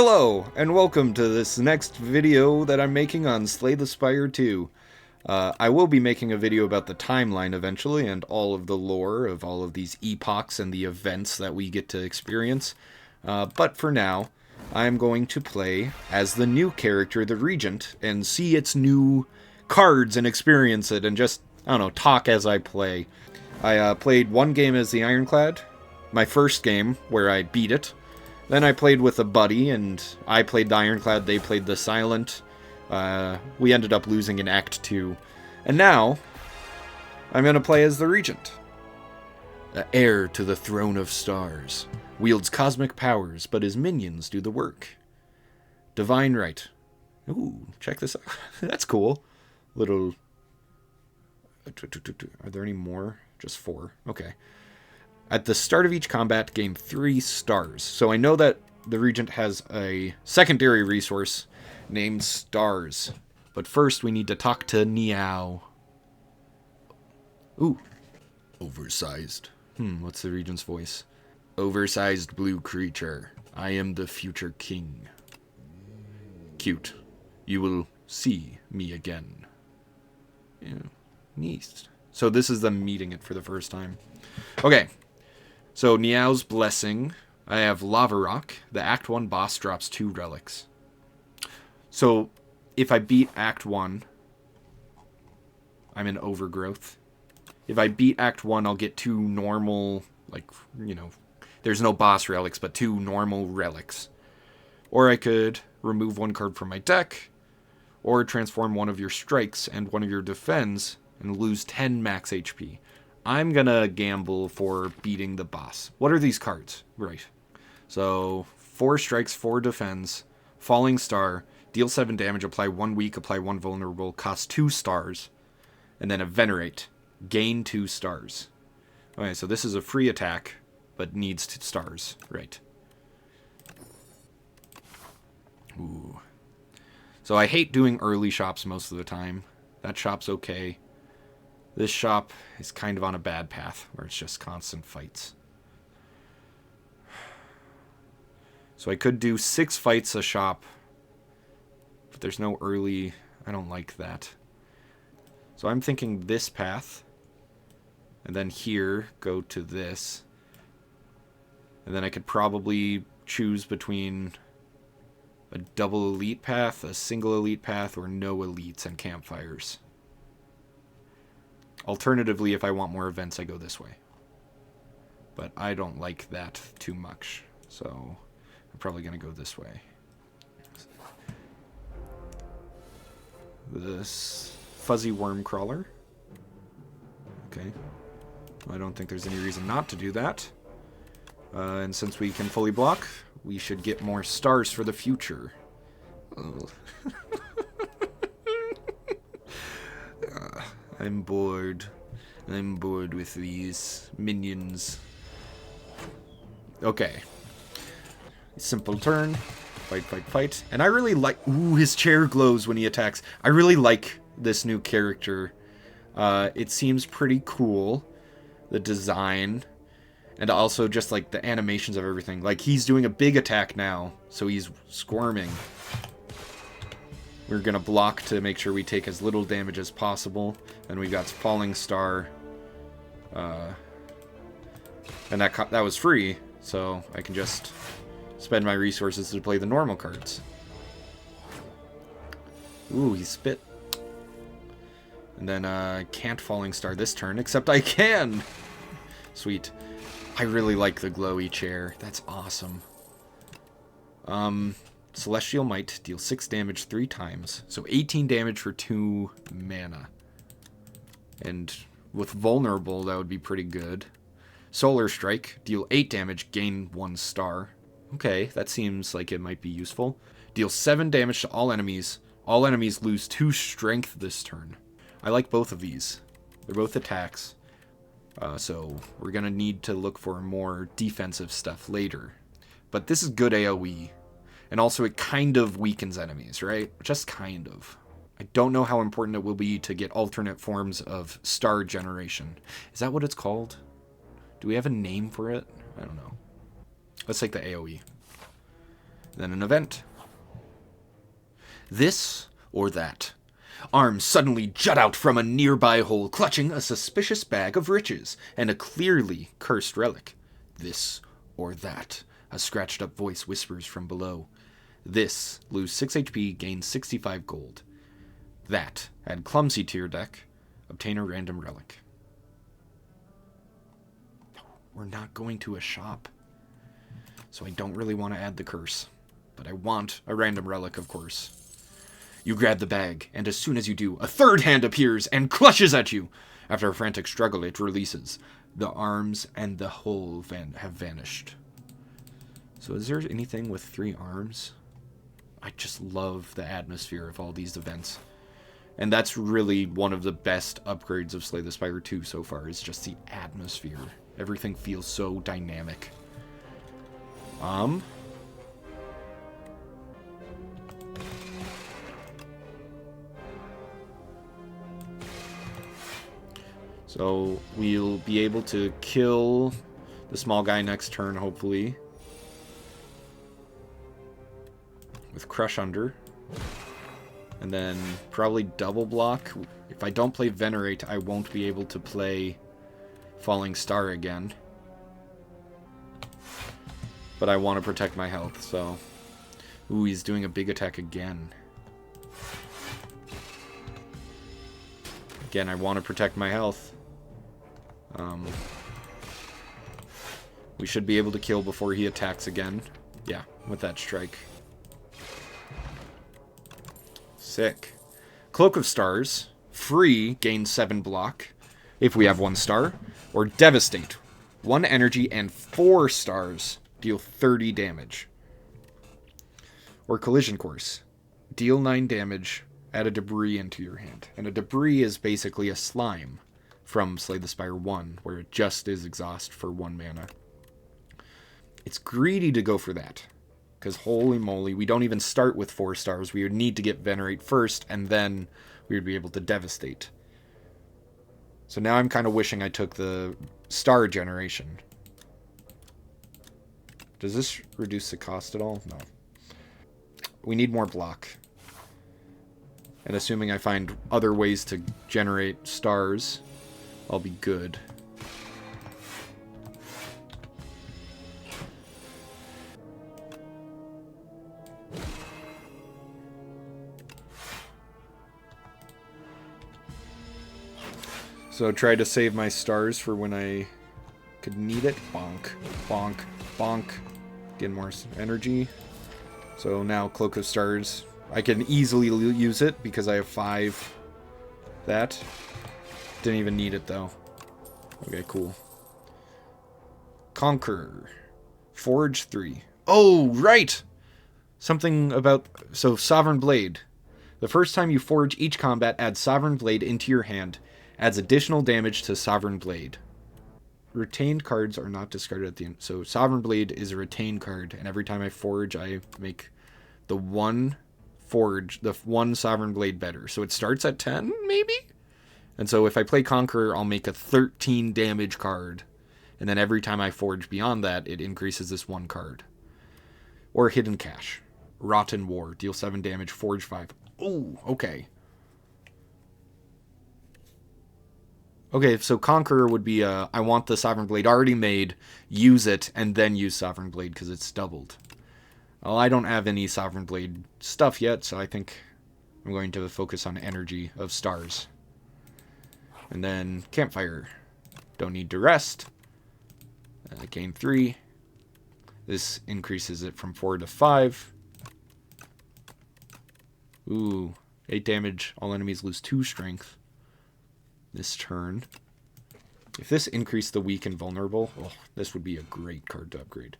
Hello, and welcome to this next video that I'm making on Slay the Spire 2. I will be making a video about the timeline eventually, and all of the lore of all of these epochs and the events that we get to experience. But for now, I'm going to play as the new character, the Regent, and see its new cards and experience it, and just, I don't know, talk as I play. I played one game as the Ironclad, my first game, where I beat it. Then I played with a buddy, and I played the Ironclad, they played the Silent. We ended up losing in Act 2. And now, I'm going to play as the Regent. The heir to the throne of stars. Wields cosmic powers, but his minions do the work. Divine right. Ooh, check this out. That's cool. Little... Are there any more? Just 4. Okay. At the start of each combat, gain 3 stars. So I know that the Regent has a secondary resource named stars. But first, we need to talk to Niao. Ooh. Oversized. What's the Regent's voice? Oversized blue creature. I am the future king. Cute. You will see me again. Yeah. Neat. So this is them meeting it for the first time. Okay. So, Niao's Blessing. I have Lava Rock. The Act 1 boss drops 2 relics. So, if I beat Act 1, I'm in Overgrowth. If I beat Act 1, I'll get 2 normal, there's no boss relics, but 2 normal relics. Or I could remove 1 card from my deck, or transform one of your strikes and one of your defense, and lose 10 max HP. I'm gonna gamble for beating the boss. What are these cards? Right. So, 4 strikes, 4 defense, Falling Star, deal 7 damage, apply 1 weak, apply 1 vulnerable, cost 2 stars, and then a Venerate, gain 2 stars. Okay, so this is a free attack, but needs 2 stars. Right. Ooh. So I hate doing early shops most of the time. That shop's okay. This shop is kind of on a bad path, where it's just constant fights. So I could do 6 fights a shop, but there's no early... I don't like that. So I'm thinking this path, and then here, go to this. And then I could probably choose between a double elite path, a single elite path, or no elites and campfires. Alternatively, if I want more events, I go this way. But I don't like that too much, so I'm probably going to go this way. This fuzzy worm crawler. Okay. Well, I don't think there's any reason not to do that. And since we can fully block, we should get more stars for the future. Oh. I'm bored. I'm bored with these minions. Okay. Simple turn. Fight, fight, fight. And I really like... Ooh, his chair glows when he attacks. I really like this new character. It seems pretty cool. The design. And also just, like, the animations of everything. Like, he's doing a big attack now, so he's squirming. We're going to block to make sure we take as little damage as possible. Then we've got Falling Star. And that was free, so I can just spend my resources to play the normal cards. Ooh, he spit. And then can't Falling Star this turn, except I can! Sweet. I really like the glowy chair. That's awesome. Celestial Might, deal 6 damage 3 times. So 18 damage for 2 mana. And with Vulnerable, that would be pretty good. Solar Strike, deal 8 damage, gain 1 star. Okay, that seems like it might be useful. Deal 7 damage to all enemies. All enemies lose 2 strength this turn. I like both of these. They're both attacks. So we're going to need to look for more defensive stuff later. But this is good AoE. And also it kind of weakens enemies, right? Just kind of. I don't know how important it will be to get alternate forms of star generation. Is that what it's called? Do we have a name for it? I don't know. Let's take the AoE. Then an event. This or that. Arms suddenly jut out from a nearby hole, clutching a suspicious bag of riches and a clearly cursed relic. This or that. A scratched-up voice whispers from below. This, lose 6 HP, gain 65 gold. That, add clumsy to your deck, obtain a random relic. We're not going to a shop, so I don't really want to add the curse. But I want a random relic, of course. You grab the bag, and as soon as you do, a third hand appears and clutches at you. After a frantic struggle, it releases. The arms and the hole have vanished. So is there anything with 3 arms? I just love the atmosphere of all these events. And that's really one of the best upgrades of Slay the Spire 2 so far, is just the atmosphere. Everything feels so dynamic. So we'll be able to kill the small guy next turn, hopefully. With Crush Under. And then probably double block. If I don't play Venerate, I won't be able to play Falling Star again. But I want to protect my health, so... Ooh, he's doing a big attack again. Again, I want to protect my health. We should be able to kill before he attacks again. Yeah, with that strike. Sick. Cloak of Stars. Free, gain 7 block, if we have 1 star. Or Devastate. 1 energy and 4 stars. Deal 30 damage. Or Collision Course. Deal 9 damage, add a debris into your hand. And a debris is basically a slime from Slay the Spire 1, where it just is exhaust for 1 mana. It's greedy to go for that. Because holy moly, we don't even start with 4 stars. We would need to get Venerate first, and then we would be able to Devastate. So now I'm kind of wishing I took the star generation. Does this reduce the cost at all? No. We need more block. And assuming I find other ways to generate stars, I'll be good. So try to save my stars for when I could need it. Bonk, bonk, bonk. Get more energy. So now Cloak of Stars. I can easily use it because I have 5 that. Didn't even need it though. Okay, cool. Conqueror. Forge 3. Oh, right! Something about... So, Sovereign Blade. The first time you forge each combat, add Sovereign Blade into your hand. Adds additional damage to Sovereign Blade. Retained cards are not discarded at the end. So Sovereign Blade is a retained card, and every time I forge, I make the one Sovereign Blade better. So it starts at 10, maybe? And so if I play Conqueror, I'll make a 13 damage card. And then every time I forge beyond that, it increases this 1 card. Or Hidden Cache. Rotten War. Deal 7 damage, forge 5. Ooh, okay. Okay, so Conqueror would be, I want the Sovereign Blade already made, use it, and then use Sovereign Blade, because it's doubled. Well, I don't have any Sovereign Blade stuff yet, so I think I'm going to focus on energy of stars. And then Campfire. Don't need to rest. Gain 3. This increases it from 4 to 5. Ooh, 8 damage. All enemies lose 2 strength. This turn. If this increased the weak and vulnerable, oh, this would be a great card to upgrade.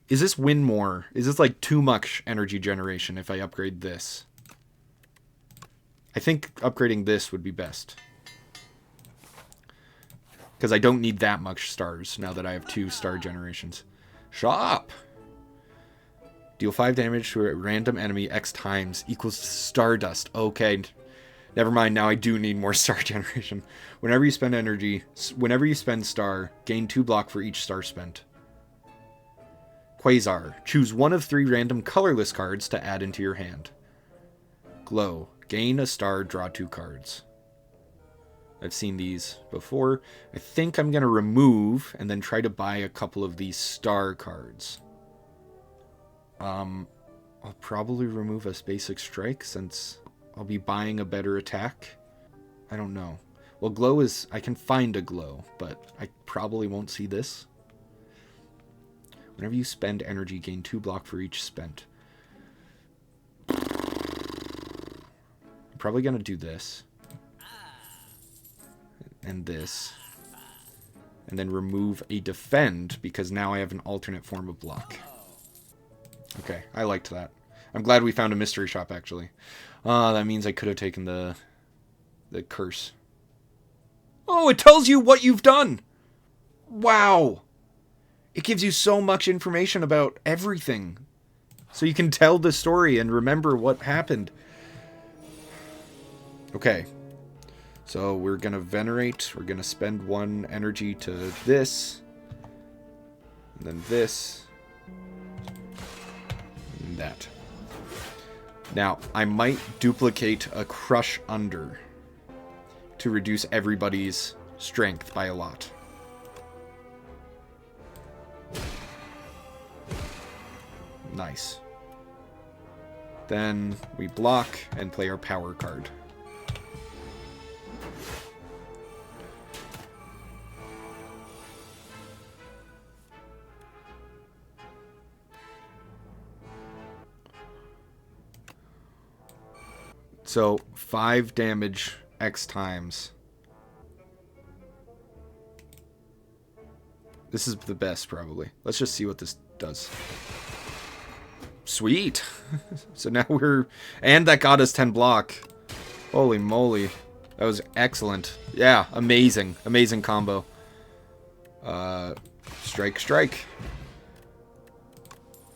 Is this win more? Is this like too much energy generation if I upgrade this? I think upgrading this would be best. Because I don't need that much stars now that I have 2 star generations. Shop! Deal 5 damage to a random enemy X times equals Stardust. Okay. Never mind, now I do need more star generation. Whenever you spend star, gain 2 block for each star spent. Quasar. Choose one of 3 random colorless cards to add into your hand. Glow. Gain a star, draw 2 cards. I've seen these before. I think I'm going to remove and then try to buy a couple of these star cards. I'll probably remove a basic strike since I'll be buying a better attack. I don't know. Well, glow is... I can find a glow, but I probably won't see this. Whenever you spend energy, gain 2 block for each spent. I'm probably going to do this. And this. And then remove a defend, because now I have an alternate form of block. Okay, I liked that. I'm glad we found a mystery shop, actually. That means I could have taken the curse. Oh, it tells you what you've done! Wow! It gives you so much information about everything. So you can tell the story and remember what happened. Okay. So we're going to venerate. We're going to spend 1 energy to this. And then this. And that. Now, I might duplicate a crush under to reduce everybody's strength by a lot. Nice. Then we block and play our power card. So 5 damage X times. This is the best, probably. Let's just see what this does. Sweet. So now we're... And that got us 10 block. Holy moly. That was excellent. Yeah, amazing. Amazing combo. Strike, strike.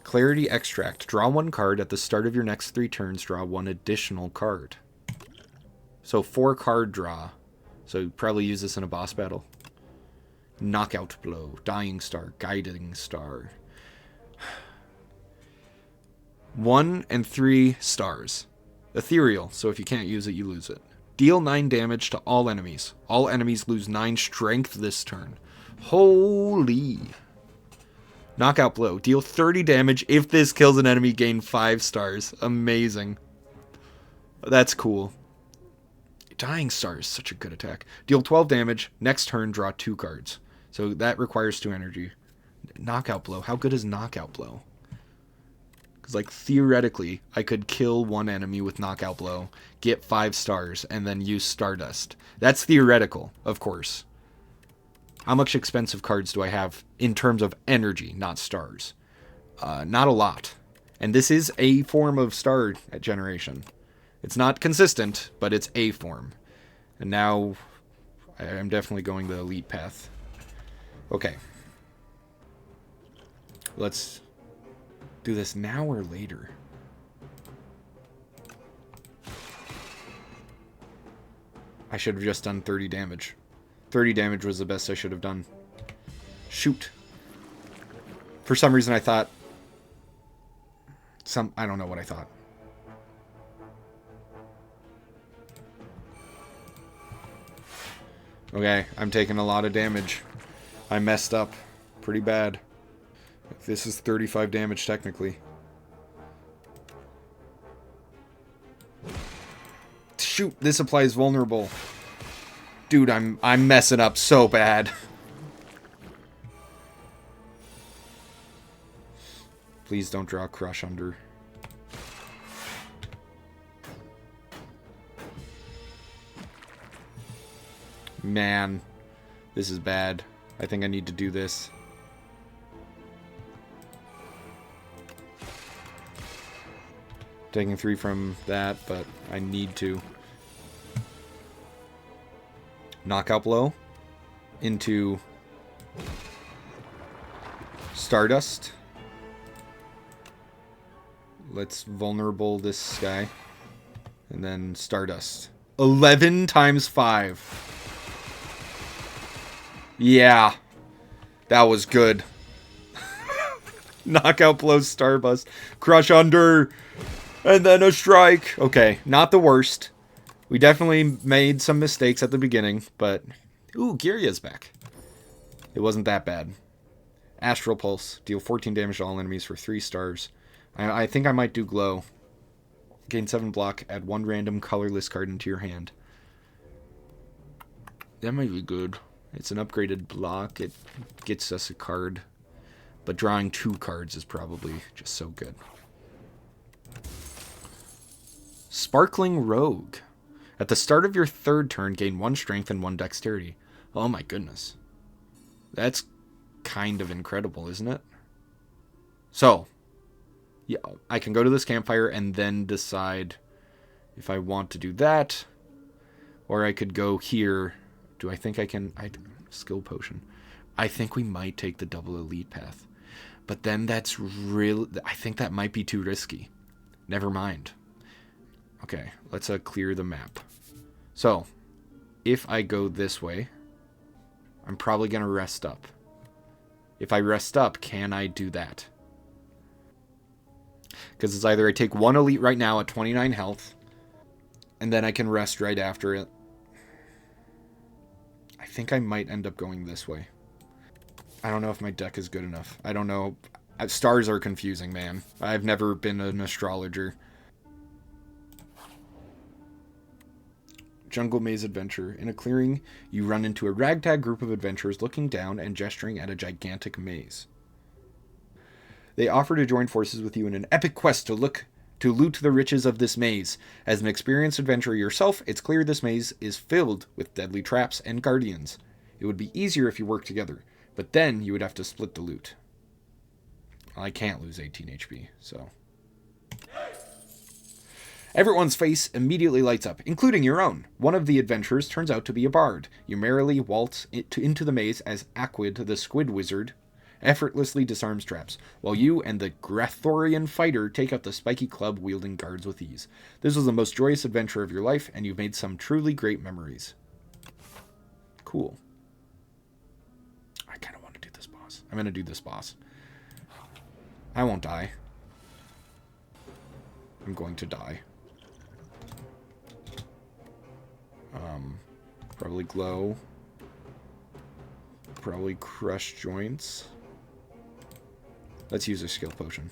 Clarity Extract. Draw 1 card. At the start of your next 3 turns, draw 1 additional card. So 4 card draw. So you probably use this in a boss battle. Knockout Blow. Dying Star. Guiding Star. 1 and 3 stars. Ethereal. So if you can't use it, you lose it. Deal 9 damage to all enemies. All enemies lose 9 strength this turn. Holy... Knockout Blow. Deal 30 damage. If this kills an enemy, gain 5 stars. Amazing. That's cool. Dying Star is such a good attack. Deal 12 damage. Next turn, draw 2 cards. So that requires 2 energy. Knockout Blow. How good is Knockout Blow? Because, like, theoretically, I could kill 1 enemy with Knockout Blow, get 5 stars, and then use Stardust. That's theoretical, of course. How much expensive cards do I have in terms of energy, not stars? Not a lot. And this is a form of star generation. It's not consistent, but it's a form. And now I'm definitely going the elite path. Okay. Let's do this now or later. I should have just done 30 damage. 30 damage was the best I should have done. Shoot. For some reason I thought... I don't know what I thought. Okay, I'm taking a lot of damage. I messed up pretty bad. This is 35 damage technically. Shoot, this applies vulnerable. Dude, I'm messing up so bad. Please don't draw Crush under. Man, this is bad. I think I need to do this. Taking 3 from that, but I need to. Knockout Blow into Stardust. Let's vulnerable this guy. And then Stardust. 11 times 5. Yeah. That was good. Knockout blow, Starbust. Crush under. And then a strike. Okay, not the worst. We definitely made some mistakes at the beginning, but... Ooh, Girya's back. It wasn't that bad. Astral Pulse. Deal 14 damage to all enemies for 3 stars. I think I might do Glow. Gain 7 block. Add 1 random colorless card into your hand. That might be good. It's an upgraded block. It gets us a card. But drawing 2 cards is probably just so good. Sparkling Rogue. At the start of your 3rd turn, gain 1 strength and 1 dexterity. Oh my goodness. That's kind of incredible, isn't it? So, yeah, I can go to this campfire and then decide if I want to do that. Or I could go here. Do I think I can... skill potion. I think we might take the double elite path. But then that's real... I think that might be too risky. Never mind. Okay, let's clear the map. So, if I go this way, I'm probably going to rest up. If I rest up, can I do that? Because it's either I take 1 elite right now at 29 health, and then I can rest right after it. I think I might end up going this way. I don't know if my deck is good enough. I don't know. Stars are confusing, man. I've never been an astrologer. Jungle Maze Adventure. In a clearing, you run into a ragtag group of adventurers looking down and gesturing at a gigantic maze. They offer to join forces with you in an epic quest to loot the riches of this maze. As an experienced adventurer yourself, it's clear this maze is filled with deadly traps and guardians. It would be easier if you worked together, but then you would have to split the loot. I can't lose 18 HP, so... Everyone's face immediately lights up, including your own. One of the adventurers turns out to be a bard. You merrily waltz into the maze as Aquid, the squid wizard, effortlessly disarms traps, while you and the Grathorian fighter take out the spiky club wielding guards with ease. This was the most joyous adventure of your life, and you've made some truly great memories. Cool. I kind of want to do this boss. I'm going to do this boss. I won't die. I'm going to die. Probably glow. Probably crush joints. Let's use a skill potion.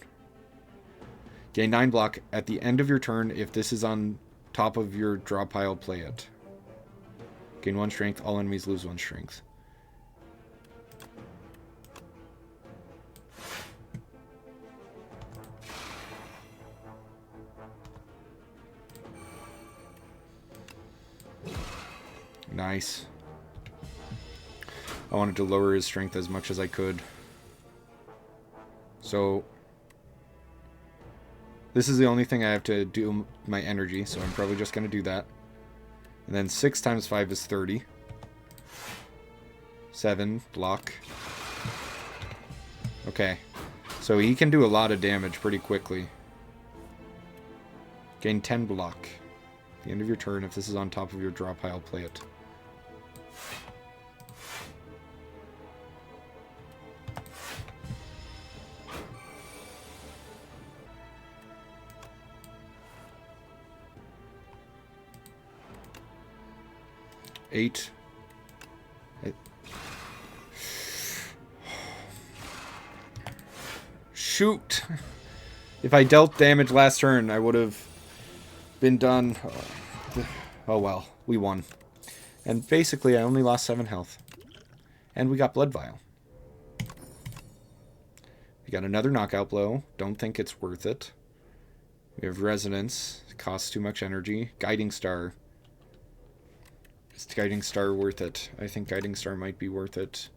Gain 9 block at the end of your turn. If this is on top of your draw pile, play it. Gain 1 strength. All enemies lose 1 strength. Nice. I wanted to lower his strength as much as I could. So, this is the only thing I have to do my energy, so I'm probably just going to do that. And then 6 times 5 is 30. 7, block. Okay. So he can do a lot of damage pretty quickly. Gain 10 block. At the end of your turn, if this is on top of your draw pile, play it. Eight. Shoot! If I dealt damage last turn, I would have been done. Oh well, we won. And basically, I only lost 7 health. And we got Blood Vial. We got another knockout blow. Don't think it's worth it. We have Resonance. It costs too much energy. Guiding Star. Is Guiding Star worth it? I think Guiding Star might be worth it.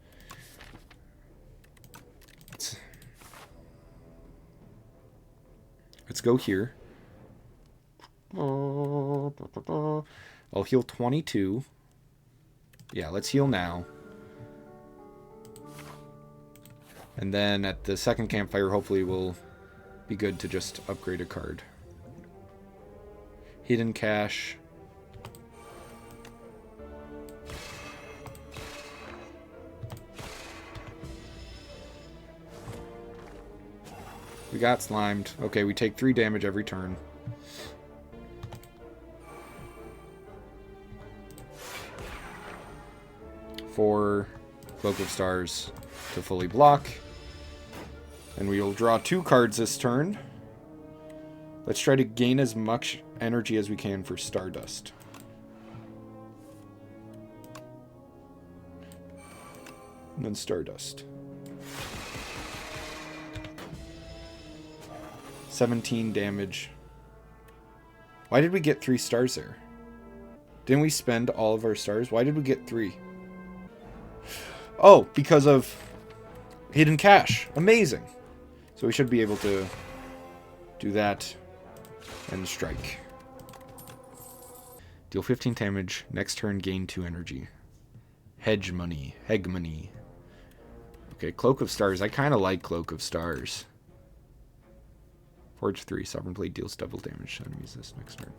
Let's go here. I'll heal 22. Yeah, let's heal now. And then at the second campfire, hopefully we'll be good to just upgrade a card. Hidden Cache. got slimed. Okay, we take 3 damage every turn. For Cloak of Stars to fully block. And we will draw 2 cards this turn. Let's try to gain as much energy as we can for Stardust. And then Stardust. 17 damage. Why did we get 3 stars there? Didn't we spend all of our stars? Why did we get 3? Oh, because of hidden cache. Amazing. So we should be able to do that and strike. Deal 15 damage. Next turn, gain 2 energy. Hegemony. Okay, Cloak of Stars. I kind of like Cloak of Stars. Forge 3. Sovereign Blade deals double damage to enemies this next turn.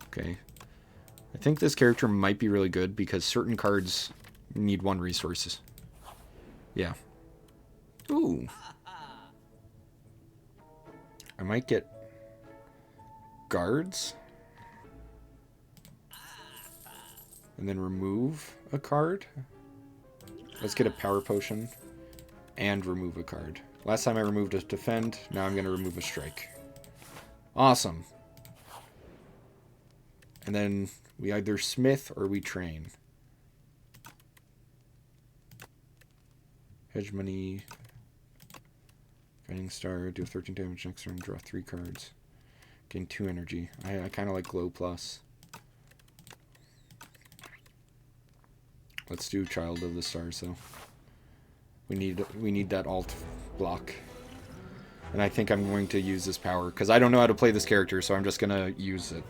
Okay. I think this character might be really good because certain cards need 1 resources. Yeah. Ooh. I might get guards. And then remove a card. Let's get a power potion. And remove a card. Last time I removed a defend. Now I'm going to remove a strike. Awesome. And then we either smith or we train. Hegemony. Guiding Star. Deal 13 damage next turn. Draw 3 cards. Gain 2 energy. I kind of like Glow Plus. Let's do Child of the Stars, though. We need that alt block. And I think I'm going to use this power, because I don't know how to play this character, so I'm just going to use it.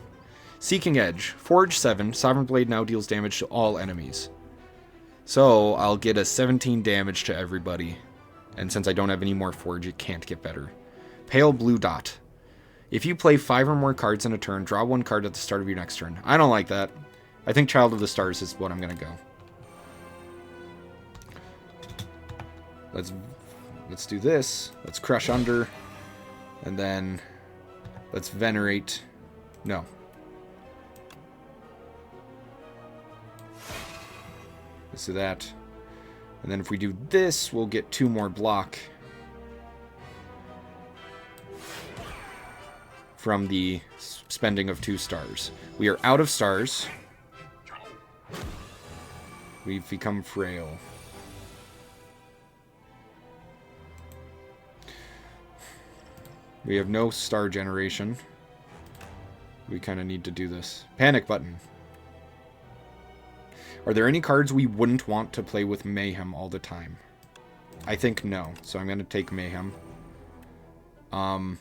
Seeking Edge. Forge 7. Sovereign Blade now deals damage to all enemies. So, I'll get a 17 damage to everybody. And since I don't have any more Forge, it can't get better. Pale Blue Dot. If you play 5 or more cards in a turn, draw 1 card at the start of your next turn. I don't like that. I think Child of the Stars is what I'm going to go. Let's do this. Let's Crush Under. And then let's Venerate. No. Let's do that. And then if we do this, we'll get 2 more block from the spending of 2 stars. We are out of stars. We've become frail. We have no star generation. We kind of need to do this. Panic button. Are there any cards we wouldn't want to play with Mayhem all the time? I think no. So I'm going to take Mayhem. I'm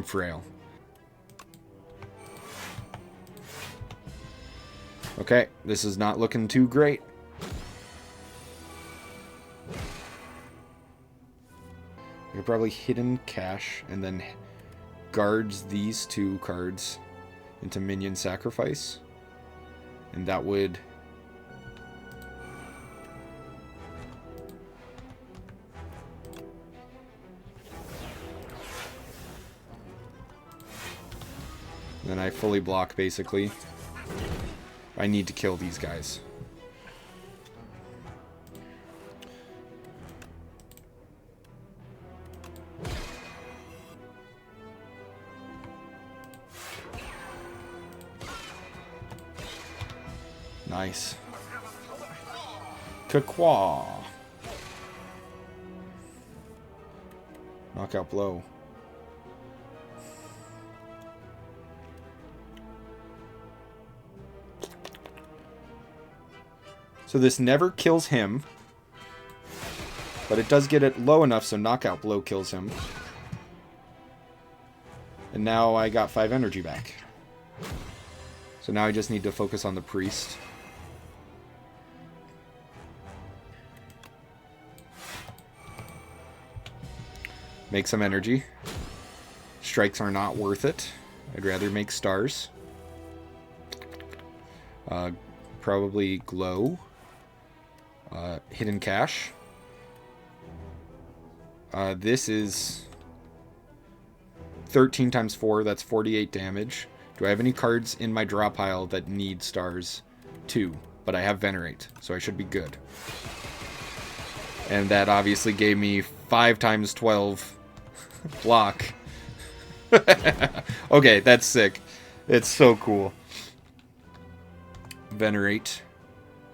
frail. Okay, this is not looking too great. I could probably Hidden Cache and then guards these 2 cards into Minion Sacrifice. And that would... Then I fully block, basically. I need to kill these guys. Nice. Kakwa. Knockout blow. So this never kills him. But it does get it low enough so knockout blow kills him. And now I got 5 energy back. So now I just need to focus on the priest. Make some energy. Strikes are not worth it. I'd rather make stars. Probably glow. Hidden cache. This is 13 times 4. That's 48 damage. Do I have any cards in my draw pile that need stars? 2. But I have Venerate, so I should be good. And that obviously gave me 5 times 12 block. Okay, that's sick. It's so cool. Venerate.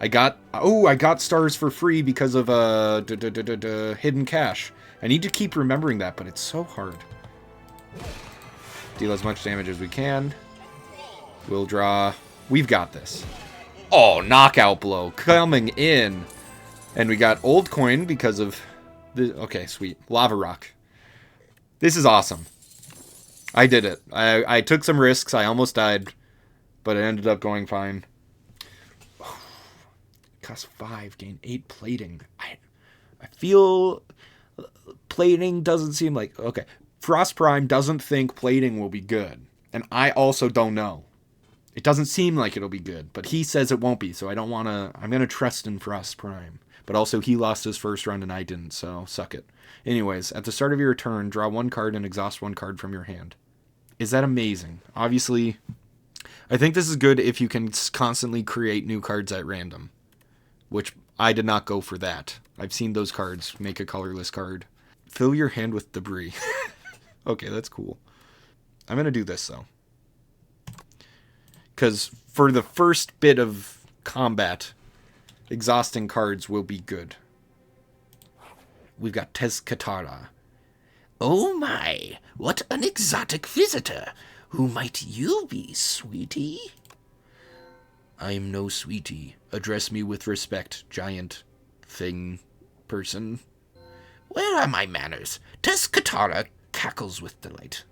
I got stars for free because of hidden cache. I need to keep remembering that, but it's so hard. Deal as much damage as we can. We'll draw. We've got this. Oh, knockout blow coming in. And we got old coin because of the. Okay, sweet. Lava rock. This is awesome. I did it. I took some risks. I almost died, but it ended up going fine. Cost 5, gain 8 plating. I feel plating doesn't seem like... Okay, Frost Prime doesn't think plating will be good. And I also don't know. It doesn't seem like it'll be good, but he says it won't be, so I don't want to... I'm going to trust in Frost Prime. But also, he lost his first run and I didn't, so suck it. Anyways, at the start of your turn, draw 1 card and exhaust 1 card from your hand. Is that amazing? Obviously, I think this is good if you can constantly create new cards at random. Which, I did not go for that. I've seen those cards make a colorless card. Fill your hand with debris. Okay, that's cool. I'm going to do this, though. Because for the first bit of combat, exhausting cards will be good. We've got Tezcatara. Oh my, what an exotic visitor. Who might you be, sweetie? I'm no sweetie. Address me with respect, giant thing person. Where are my manners? Tezcatara cackles with delight.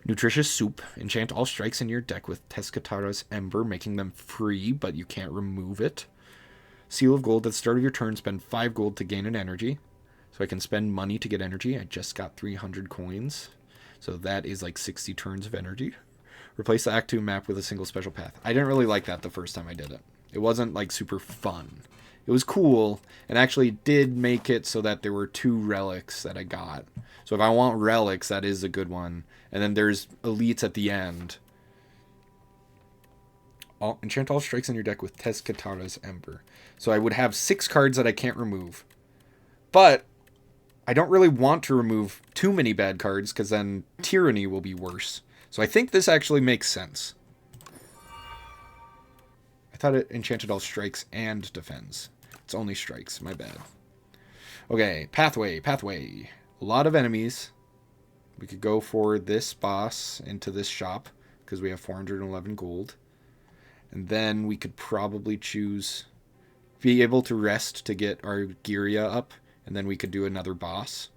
Nutritious soup. Enchant all strikes in your deck with Tezcatara's Ember, making them free, but you can't remove it. Seal of Gold. At the start of your turn, spend 5 gold to gain an energy. So I can spend money to get energy. I just got 300 coins. So that is like 60 turns of energy. Replace the Act 2 map with a single special path. I didn't really like that the first time I did it. It wasn't like super fun. It was cool, and actually did make it so that there were 2 relics that I got. So if I want relics, that is a good one. And then there's elites at the end. Enchant all strikes in your deck with Tezcatara's Ember. So I would have 6 cards that I can't remove. But I don't really want to remove too many bad cards, because then Tyranny will be worse. So I think this actually makes sense. I thought it enchanted all strikes and defends. It's only strikes, my bad. Okay, pathway. A lot of enemies. We could go for this boss into this shop, because we have 411 gold. And then we could probably choose... be able to rest to get our Giria up, and then we could do another boss.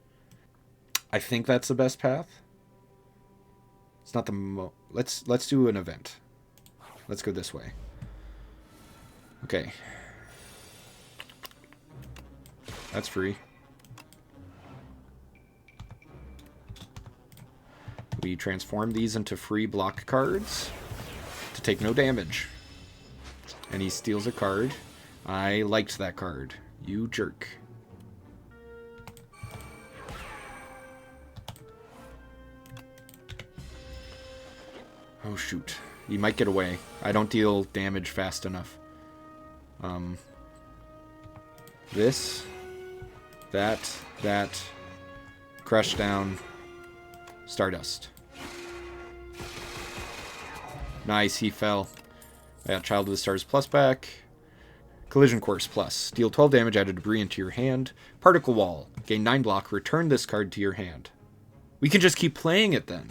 I think that's the best path. It's not the let's do an event. Let's go this way. Okay. That's free. We transform these into free block cards to take no damage. And he steals a card. I liked that card. You jerk. Oh, shoot. He might get away. I don't deal damage fast enough. This. That. Crush down. Stardust. Nice, he fell. I got Child of the Stars plus back. Collision Course plus. Deal 12 damage, add a debris into your hand. Particle Wall. Gain 9 block, return this card to your hand. We can just keep playing it then.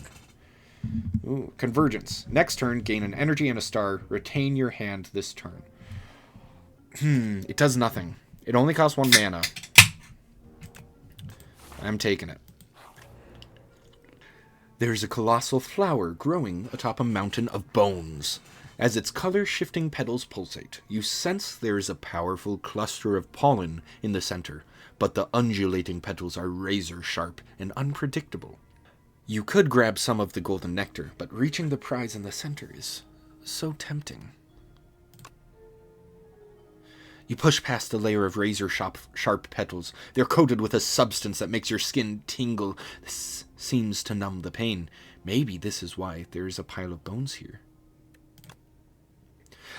Ooh, Convergence. Next turn, gain an energy and a star. Retain your hand this turn. It does nothing. It only costs 1 mana. I'm taking it. There's a colossal flower growing atop a mountain of bones. As its color-shifting petals pulsate, you sense there is a powerful cluster of pollen in the center, but the undulating petals are razor-sharp and unpredictable. You could grab some of the golden nectar, but reaching the prize in the center is so tempting. You push past the layer of razor-sharp petals. They're coated with a substance that makes your skin tingle. This seems to numb the pain. Maybe this is why there is a pile of bones here.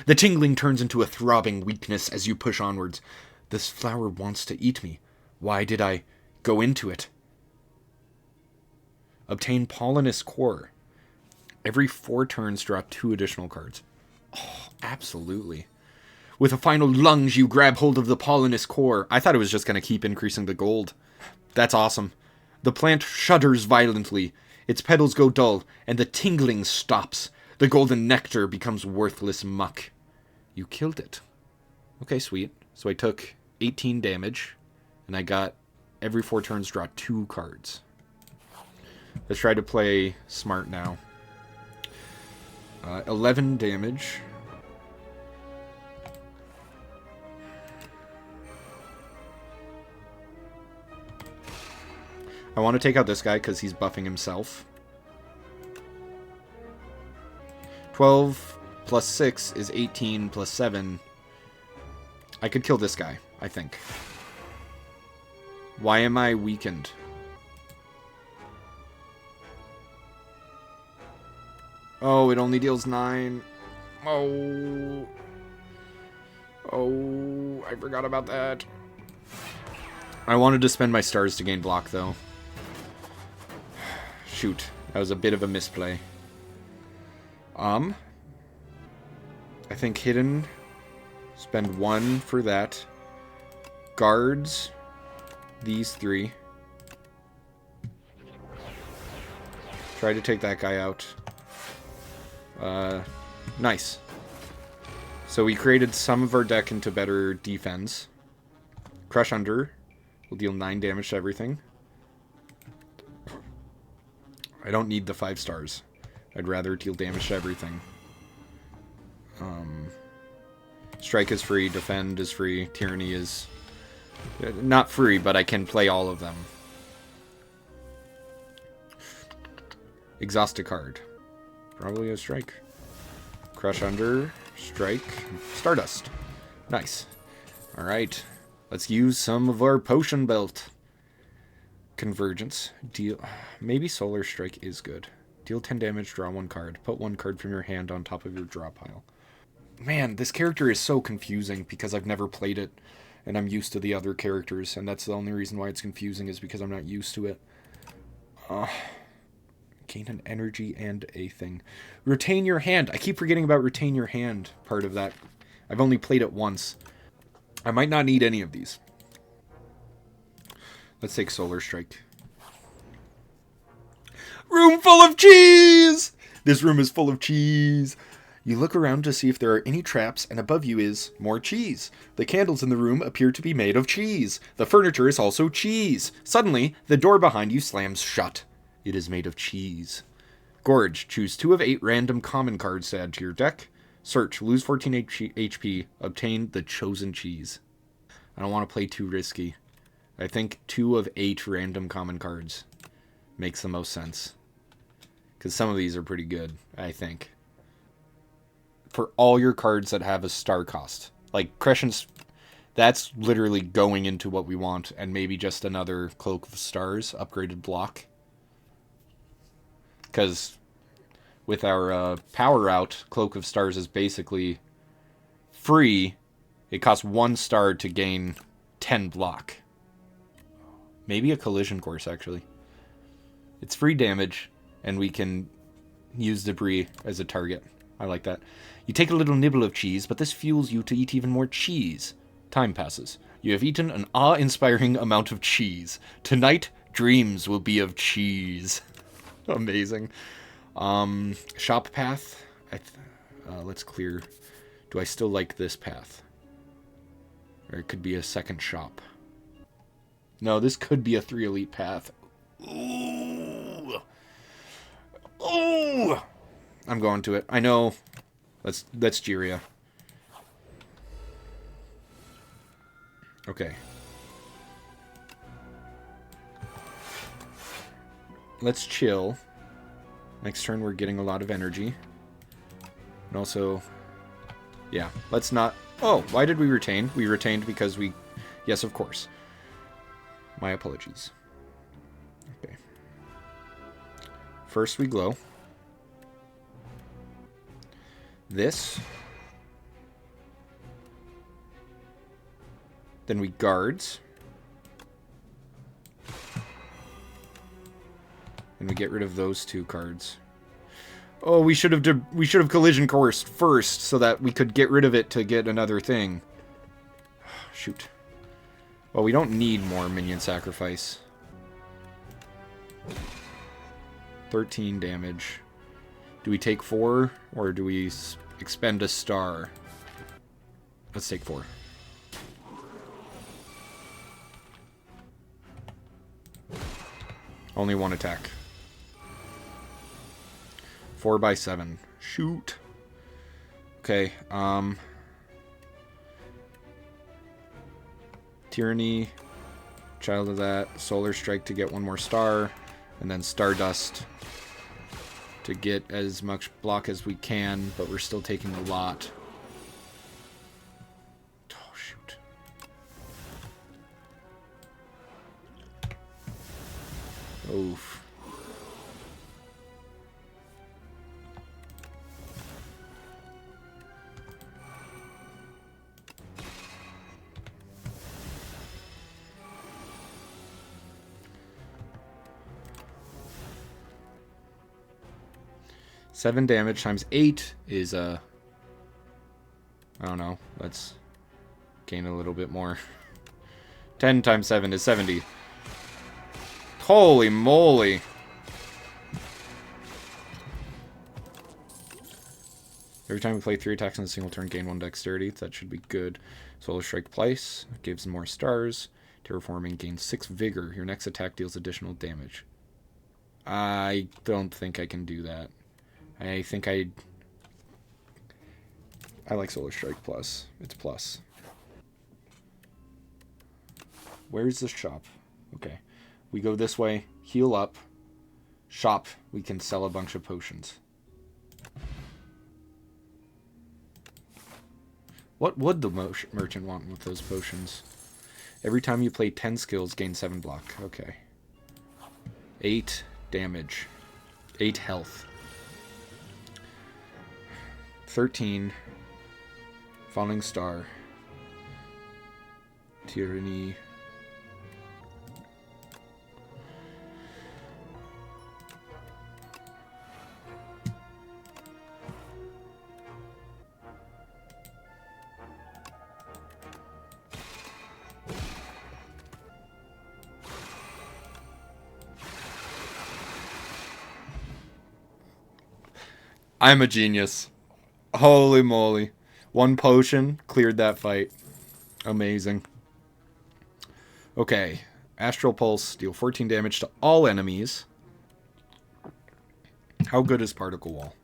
The tingling turns into a throbbing weakness as you push onwards. This flower wants to eat me. Why did I go into it? Obtain pollinous core. Every 4 turns, draw 2 additional cards. Oh, absolutely. With a final lunge, you grab hold of the pollinous core. I thought it was just going to keep increasing the gold. That's awesome. The plant shudders violently. Its petals go dull, and the tingling stops. The golden nectar becomes worthless muck. You killed it. Okay, sweet. So I took 18 damage, and I got every 4 turns draw 2 cards. Let's try to play smart now. 11 damage. I want to take out this guy because he's buffing himself. 12 plus 6 is 18 plus 7. I could kill this guy, I think. Why am I weakened? Oh, it only deals 9. Oh. Oh, I forgot about that. I wanted to spend my stars to gain block, though. Shoot, that was a bit of a misplay. I think hidden. Spend 1 for that. Guards. These 3. Try to take that guy out. Nice. So we created some of our deck into better defense. Crush Under will deal 9 damage to everything. I don't need the 5 stars. I'd rather deal damage to everything. Strike is free, Defend is free, Tyranny is not free, but I can play all of them. Exhaust a card. Probably a strike. Crush Under, strike, Stardust. Nice. Alright. Let's use some of our potion belt. Convergence. Deal. Maybe Solar Strike is good. Deal 10 damage, draw 1 card. Put 1 card from your hand on top of your draw pile. Man, this character is so confusing because I've never played it. And I'm used to the other characters. And that's the only reason why it's confusing is because I'm not used to it. Gain an energy and a thing. Retain your hand. I keep forgetting about retain your hand part of that. I've only played it once. I might not need any of these. Let's take Solar Strike. Room full of cheese! This room is full of cheese. You look around to see if there are any traps, and above you is more cheese. The candles in the room appear to be made of cheese. The furniture is also cheese. Suddenly, the door behind you slams shut. It is made of cheese. Gorge. Choose 2 of 8 random common cards to add to your deck. Search. Lose 14 HP. Obtain the chosen cheese. I don't want to play too risky. I think 2 of 8 random common cards makes the most sense. Because some of these are pretty good, I think. For all your cards that have a star cost. Like, Crescent's, that's literally going into what we want. And maybe just another Cloak of Stars, upgraded block. Because with our power out, Cloak of Stars is basically free. It costs 1 star to gain 10 block. Maybe a collision course, actually. It's free damage, and we can use debris as a target. I like that. You take a little nibble of cheese, but this fuels you to eat even more cheese. Time passes. You have eaten an awe-inspiring amount of cheese. Tonight, dreams will be of cheese. Amazing. Shop path. Let's clear. Do I still like this path? Or it could be a second shop. No, this could be a 3 elite path. Ooh. Ooh. I'm going to it. I know. That's Jiria. Okay. Let's chill. Next turn we're getting a lot of energy. And also, yeah, let's not Oh, why did we retain? We retained because we... Yes, of course. My apologies. Okay. First we glow. This. Then we guards. And we get rid of those 2 cards. Oh, we should have collision coursed first so that we could get rid of it to get another thing. Shoot. Well, we don't need more minion sacrifice. 13 damage. Do we take 4 or do we expend a star? Let's take 4. Only 1 attack. 4 by 7. Shoot. Okay, Tyranny, Child of that, Solar Strike to get 1 more star, and then Stardust to get as much block as we can, but we're still taking a lot. Oh, shoot. Oof. Seven damage times 8 is, I don't know, let's gain a little bit more. 10 times 7 is 70. Holy moly. Every time we play 3 attacks in a single turn, gain 1 dexterity. That should be good. Solar Strike Place gives more stars. Terraforming gains 6 vigor. Your next attack deals additional damage. I don't think I can do that. I think I like Solar Strike Plus. It's plus. Where's the shop? Okay. We go this way, heal up, shop, we can sell a bunch of potions. What would the merchant want with those potions? Every time you play 10 skills, gain 7 block. Okay. 8 damage. 8 health. 13. Falling Star. Tyranny. I'm a genius. Holy moly. 1 potion cleared that fight. Amazing. Okay. Astral Pulse, deal 14 damage to all enemies. How good is Particle Wall?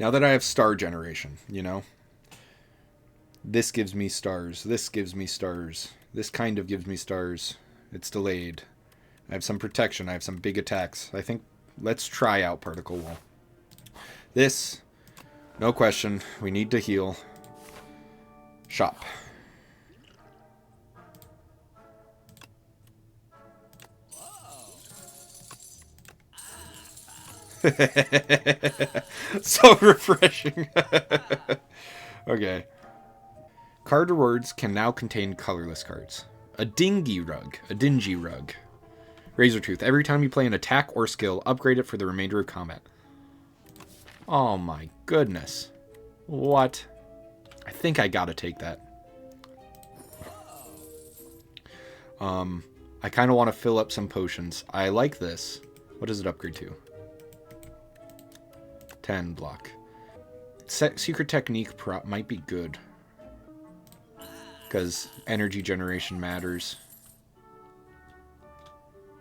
Now that I have star generation, you know? This gives me stars. This gives me stars. This kind of gives me stars. It's delayed. I have some protection. I have some big attacks. I think let's try out Particle Wall. This, no question, we need to heal. Shop. So refreshing. Okay. Card rewards can now contain colorless cards. A dingy rug. Razor Tooth. Every time you play an attack or skill, upgrade it for the remainder of combat. Oh my goodness. What? I think I gotta take that. I kind of want to fill up some potions. I like this. What does it upgrade to? 10 block. Secret Technique prop might be good. Because energy generation matters.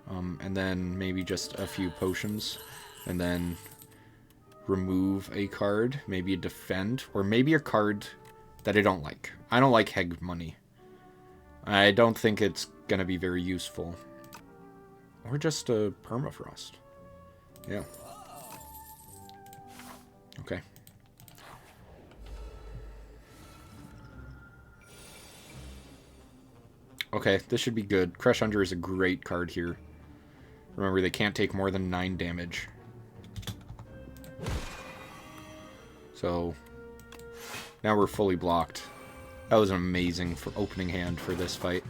And then maybe just a few potions. And then remove a card. Maybe a defend. Or maybe a card that I don't like. I don't like Heg Money. I don't think it's going to be very useful. Or just a Permafrost. Yeah. Okay. Okay, this should be good. Crush Under is a great card here. Remember, they can't take more than 9 damage. So, now we're fully blocked. That was an amazing opening hand for this fight.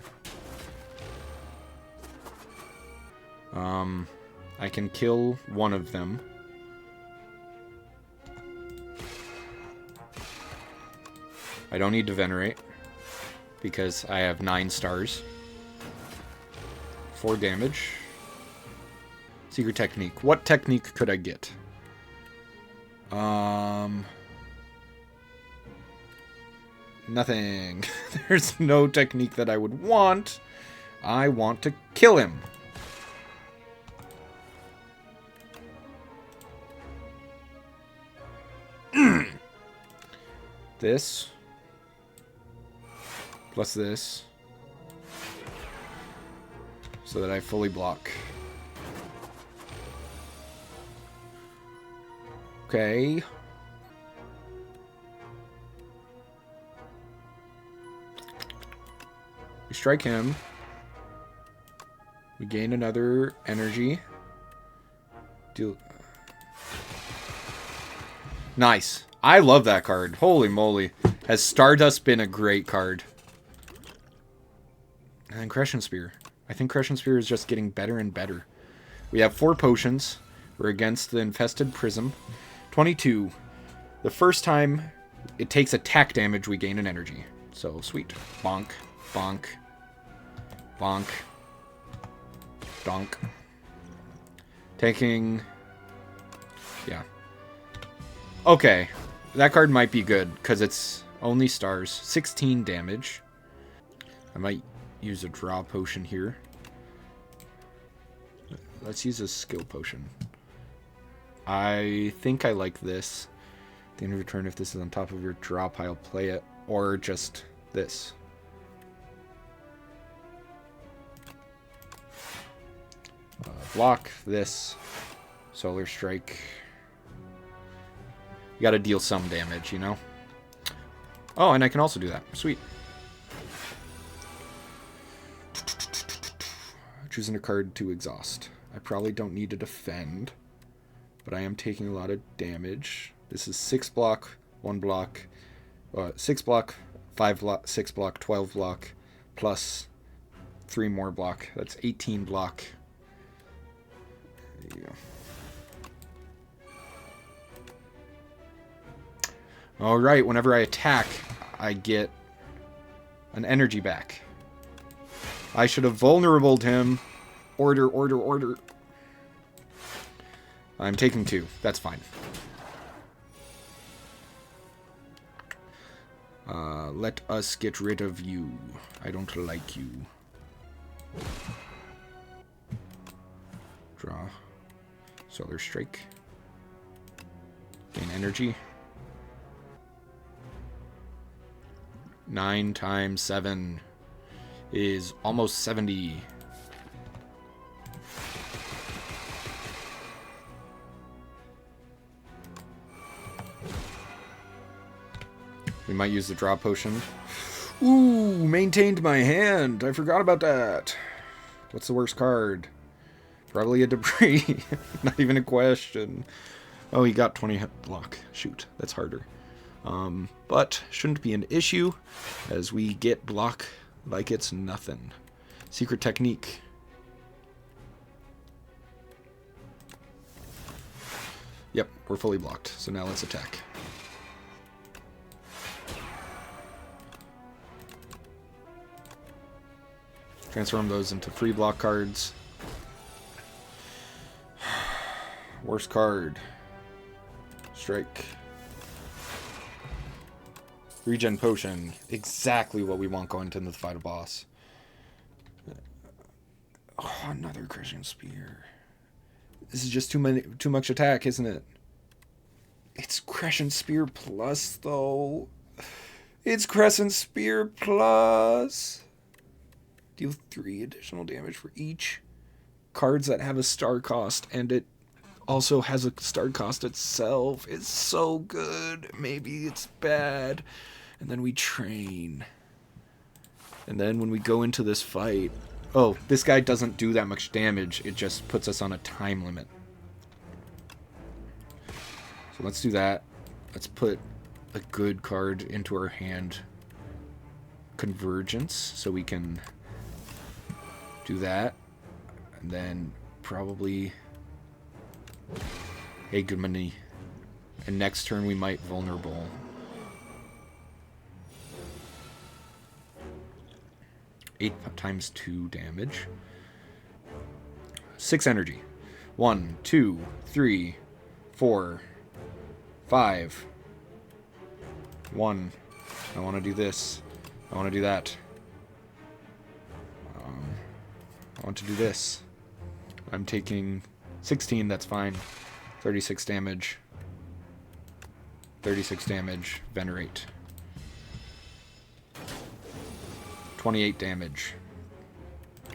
I can kill one of them. I don't need to Venerate, because I have 9 stars. 4 damage. Secret Technique. What technique could I get? Nothing. There's no technique that I would want. I want to kill him. This. Plus this. So that I fully block. Okay. We strike him. We gain another energy. Deal. Nice. I love that card. Holy moly. Has Stardust been a great card? And Crescent Spear. I think Crescent Spear is just getting better and better. We have 4 potions. We're against the Infested Prism. 22. The first time it takes attack damage, we gain an energy. So, sweet. Bonk. Bonk. Bonk. Donk. Taking... Yeah. Okay. That card might be good, because it's only stars. 16 damage. I might use a draw potion here. Let's use a skill potion. I think I like this. At the end of your turn, if this is on top of your draw pile, play it. Or just this. Block this. Solar Strike. You gotta deal some damage, you know? Oh, and I can also do that. Sweet. Choosing a card to exhaust. I probably don't need to defend, but I am taking a lot of damage. This is 6 block, 1 block, 6 block, 5 block, 6 block, 12 block, plus 3 more block. That's 18 block. There you go. Alright, whenever I attack, I get an energy back. I should have vulnerabled him. Order, order, order. I'm taking 2. That's fine. Let us get rid of you. I don't like you. Draw. Solar Strike. Gain energy. 9 times 7 is almost 70. We might use the draw potion. Ooh, maintained my hand. I forgot about that. What's the worst card? Probably a debris. Not even a question. Oh, he got 20 hit block. Shoot, that's harder. But shouldn't be an issue, as we get block like it's nothing. Secret Technique. Yep, we're fully blocked. So now let's attack. Transform those into free block cards. Worst card. Strike. Regen Potion. Exactly what we want going into the fight of boss. Oh, another Crushing Spear. This is just too much attack, isn't it? It's Crescent Spear Plus, though. It's Crescent Spear Plus. Deal 3 additional damage for each cards that have a star cost, and it also has a star cost itself. It's so good. Maybe it's bad. And then we train. And then when we go into this fight... Oh, this guy doesn't do that much damage. It just puts us on a time limit. So let's do that. Let's put a good card into our hand. Convergence, so we can do that. And then probably Hegemony. And next turn we might vulnerable. 8 times 2 damage. 6 energy. 1, 2, 3, 4, 5. 1. I want to do this. I want to do that. I want to do this. I'm taking 16, that's fine. 36 damage. 36 damage. Venerate. 28 damage.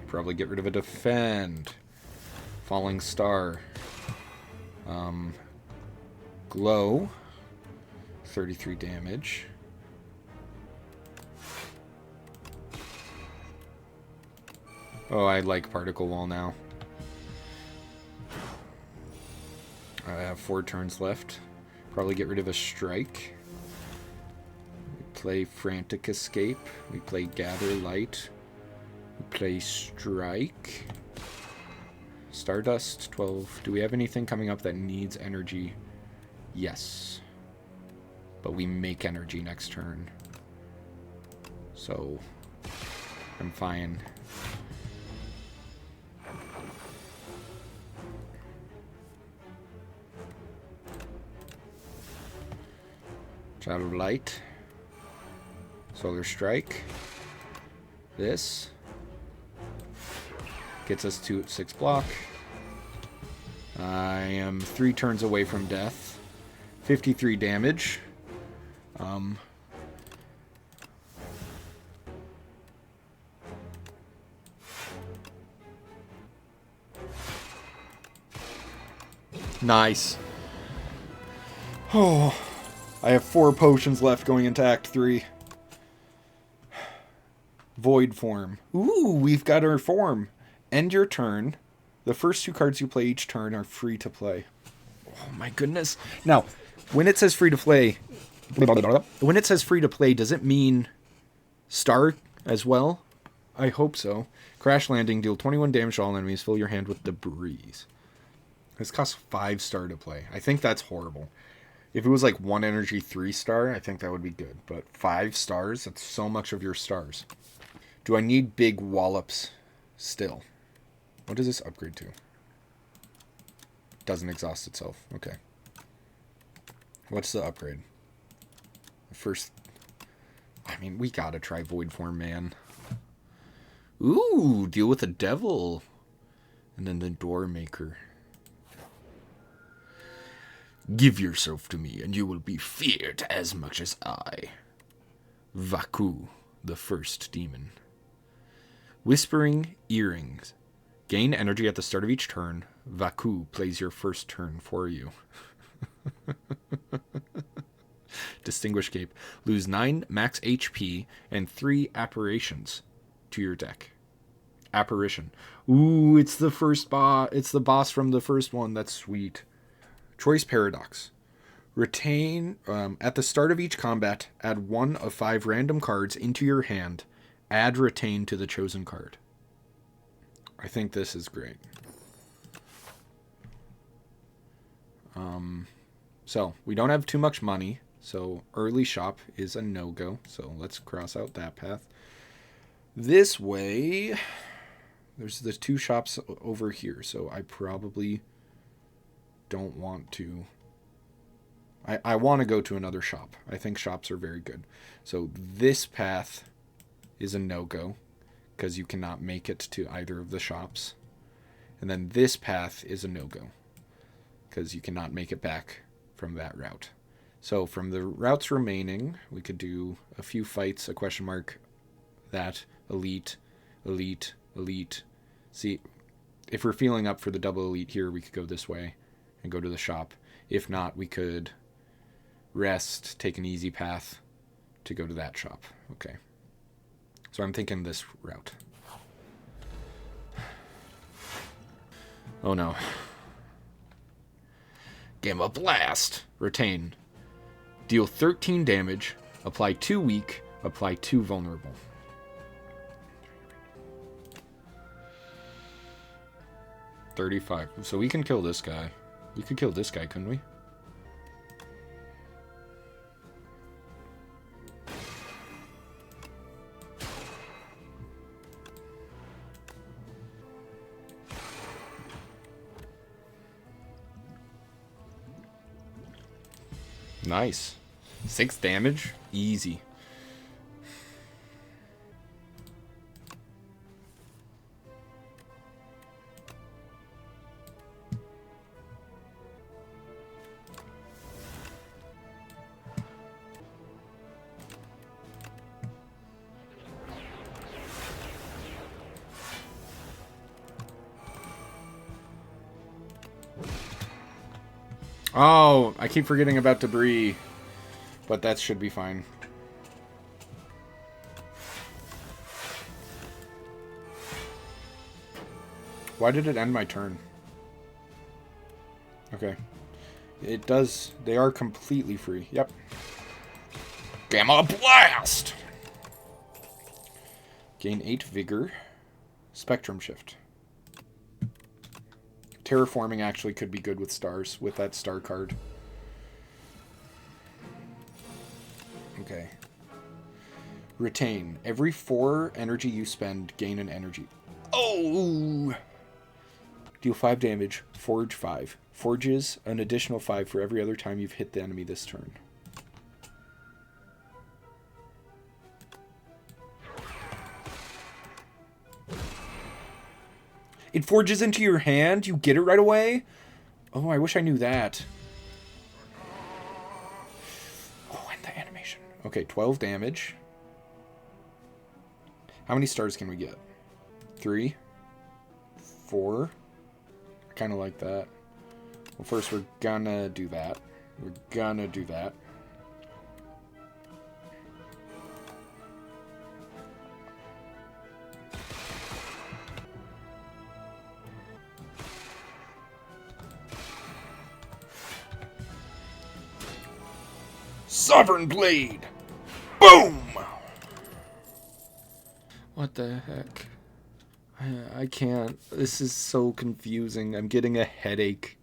Probably get rid of a defend. Falling star. Glow. 33 damage. Oh, I like particle wall now. I have 4 turns left. Probably get rid of a strike. We play frantic escape. We play gather light. We play strike. Stardust 12. Do we have anything coming up that needs energy? Yes. But we make energy next turn. So I'm fine. Shadow Light. Solar Strike. This. Gets us to 6 block. I am 3 turns away from death. 53 damage. Nice. Oh. I have 4 potions left going into Act 3. Void form. Ooh, we've got our form. End your turn. The first 2 cards you play each turn are free to play. Oh my goodness. Now, when it says free to play, does it mean star as well? I hope so. Crash landing, deal 21 damage to all enemies, fill your hand with debris. This costs 5 star to play. I think that's horrible. If it was like 1 energy 3 star, I think that would be good. But 5 stars, that's so much of your stars. Do I need big wallops still? What does this upgrade to? Doesn't exhaust itself. Okay. What's the upgrade? First, I mean, we gotta try Void Form, man. Ooh, deal with the devil. And then the Door Maker. Give yourself to me, and you will be feared as much as I. Vaku, the first demon. Whispering Earrings. Gain energy at the start of each turn. Vaku plays your first turn for you. Distinguished Cape. Lose 9 max HP and 3 apparitions to your deck. Apparition. Ooh, it's the first boss. It's the boss from the first one. That's sweet. Choice Paradox. Retain, at the start of each combat, add 1 of 5 random cards into your hand. Add Retain to the chosen card. I think this is great. So, we don't have too much money, so early shop is a no-go. So, let's cross out that path. This way, there's the 2 shops over here, so I probably don't want to. I want to go to another shop. I think shops are very good. So this path is a no-go because you cannot make it to either of the shops. And then this path is a no-go because you cannot make it back from that route. So from the routes remaining, we could do a few fights, a question mark, that, elite, elite, elite. See, if we're feeling up for the double elite here, we could go this way and go to the shop. If not, we could rest, take an easy path to go to that shop. Okay. So I'm thinking this route. Oh no. Gamma Blast! Retain. Deal 13 damage. Apply 2 weak. Apply 2 vulnerable. $35. So we can kill this guy. We could kill this guy, couldn't we? Nice. 6 damage? Easy. Oh, I keep forgetting about debris. But that should be fine. Why did it end my turn? Okay. It does. They are completely free. Yep. Gamma Blast! Gain 8 vigor. Spectrum shift. Terraforming actually could be good with stars, with that star card. Okay. Retain. Every 4 energy you spend, gain an energy. Oh! Deal 5 damage. Forge 5. Forges an additional 5 for every other time you've hit the enemy this turn. It forges into your hand? You get it right away? Oh, I wish I knew that. Oh, and the animation. Okay, 12 damage. How many stars can we get? 3? 4? I kind of like that. Well, first we're gonna do that. We're gonna do that. Sovereign Blade! Boom! What the heck? I can't. This is so confusing. I'm getting a headache.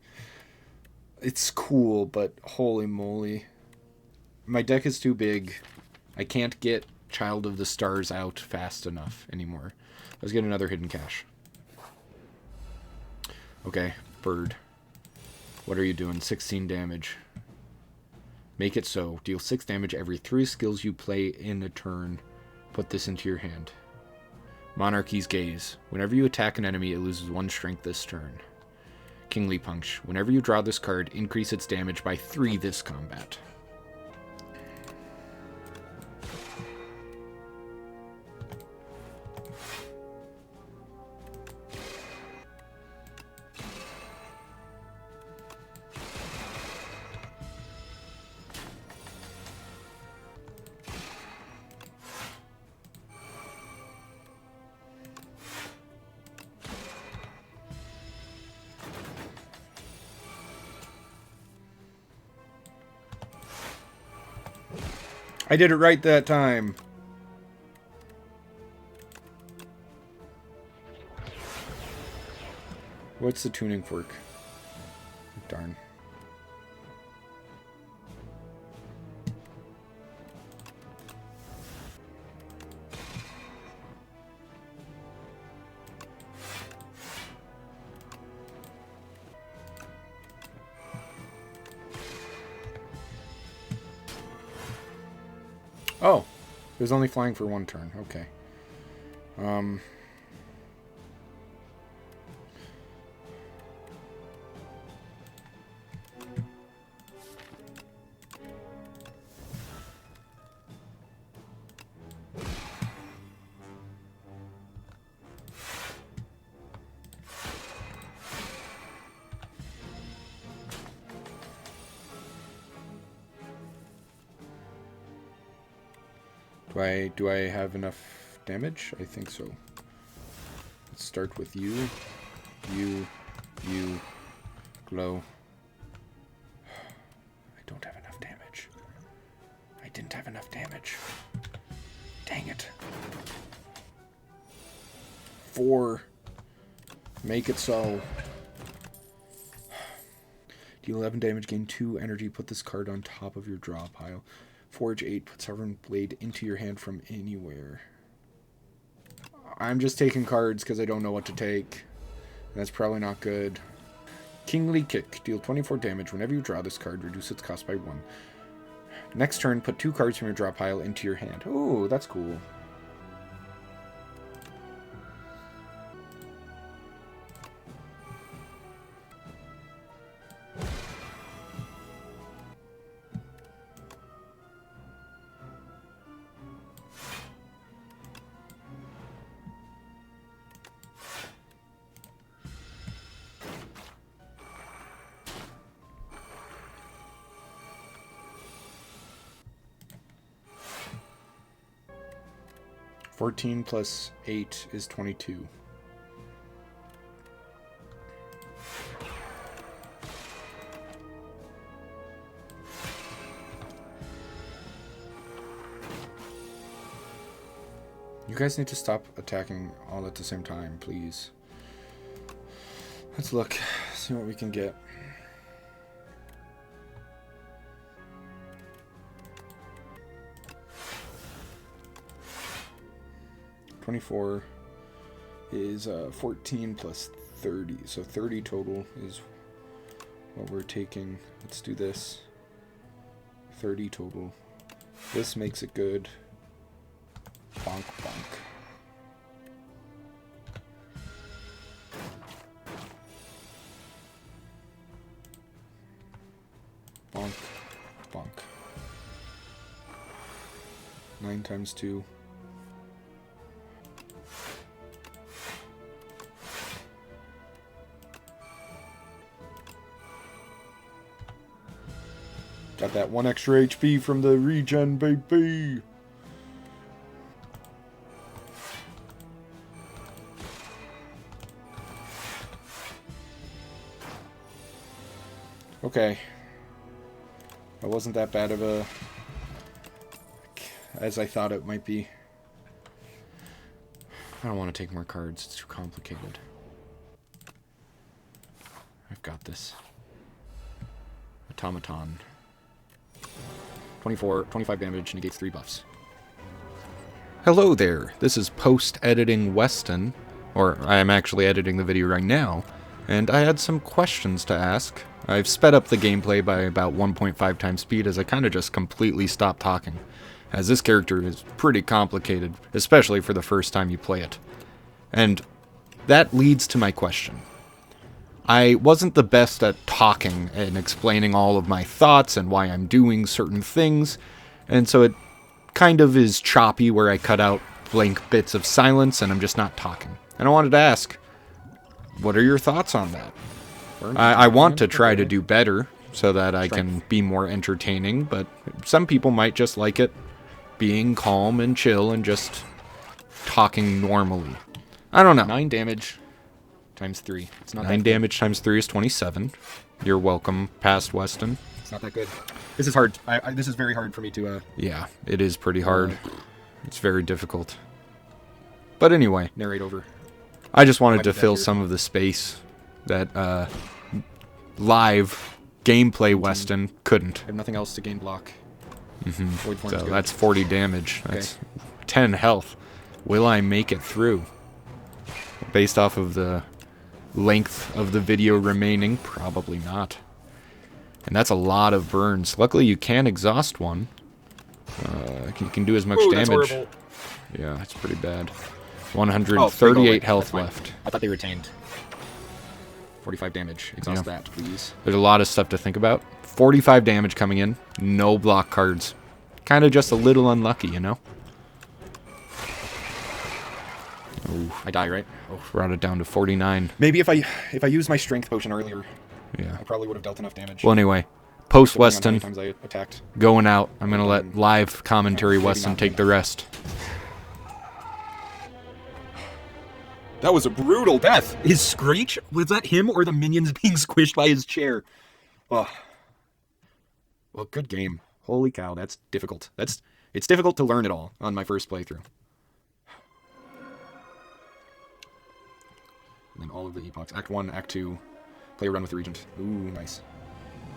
It's cool, but holy moly. My deck is too big. I can't get Child of the Stars out fast enough anymore. Let's get another hidden cache. Okay, bird. What are you doing? 16 damage. Make it so. Deal 6 damage every 3 skills you play in a turn. Put this into your hand. Monarchy's Gaze. Whenever you attack an enemy, it loses 1 strength this turn. Kingly Punch. Whenever you draw this card, increase its damage by 3 this combat. I did it right that time. What's the tuning fork? Darn. Oh, it was only flying for 1 turn. Okay. Do I have enough damage? I think so. Let's start with you. You. Glow. I don't have enough damage. I didn't have enough damage. Dang it. 4. Make it so. Deal 11 damage, gain 2 energy, put this card on top of your draw pile. Forge 8, put Sovereign Blade into your hand from anywhere. I'm just taking cards because I don't know what to take. That's probably not good. Kingly Kick. Deal 24 damage. Whenever you draw this card, reduce its cost by 1. Next turn, put 2 cards from your draw pile into your hand. Oh, that's cool. (14 plus 8 is 22. You guys need to stop attacking all at the same time, please. Let's look, see what we can get. (24) is 14 plus 30, so 30 total is what we're taking. Let's do this. 30 total. This makes it good. Bonk, bonk. Bonk, bonk. 9 times 2. Got that 1 extra HP from the regen, baby. Okay. That wasn't that bad of a... as I thought it might be. I don't want to take more cards. It's too complicated. I've got this. Automaton. 25 damage, negates 3 buffs. Hello there, this is post-editing Westin, or I am actually editing the video right now, and I had some questions to ask. I've sped up the gameplay by about 1.5 times speed as I kind of just completely stopped talking, as this character is pretty complicated, especially for the first time you play it. And that leads to my question. I wasn't the best at talking and explaining all of my thoughts and why I'm doing certain things, and so it kind of is choppy where I cut out blank bits of silence and I'm just not talking. And I wanted to ask, what are your thoughts on that? I want to try to do better so that I can be more entertaining, but some people might just like it being calm and chill and just talking normally. I don't know. 9 damage. Times 3. It's not 9 damage times 3 is 27. You're welcome, past Westin. It's not that good. This is hard. This is very hard for me to... Yeah, it is pretty hard. It's very difficult. But anyway. Narrate over. I just wanted to fill some of the space that live gameplay Westin couldn't. I have nothing else to gain block. So that's 40 damage. That's 10 health. Will I make it through? Based off of the length of the video remaining, probably not. And that's a lot of burns. Luckily you can exhaust one. You can do as much damage. Horrible. Yeah, it's pretty bad. 138 health left. I thought they retained. 45 damage. Exhaust that, please. There's a lot of stuff to think about. 45 damage coming in. No block cards. Kind of just a little unlucky, you know? Ooh, I die, right? Oh. Brought it down to 49. Maybe if I used my strength potion earlier, yeah, I probably would have dealt enough damage. Well, anyway, post Westin, times I attacked. going out. I'm gonna let live commentary Westin take the rest. That was a brutal death. His screech? Was that him or the minions being squished by his chair? Oh. Well, good game. Holy cow, that's difficult. It's difficult to learn it all on my first playthrough. And then all of the epochs. Act 1, Act 2. Play a run with the Regent. Ooh, nice.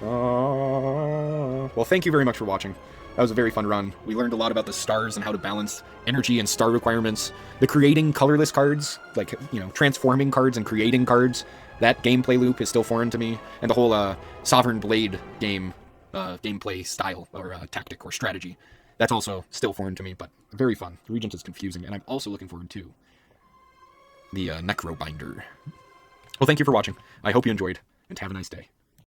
Well, thank you very much for watching. That was a very fun run. We learned a lot about the stars and how to balance energy and star requirements. The creating colorless cards, like, you know, transforming cards and creating cards. That gameplay loop is still foreign to me. And the whole Sovereign Blade gameplay style, or tactic, or strategy. That's also still foreign to me, but very fun. The Regent is confusing, and I'm also looking forward to the Necrobinder. Well, thank you for watching. I hope you enjoyed, and have a nice day.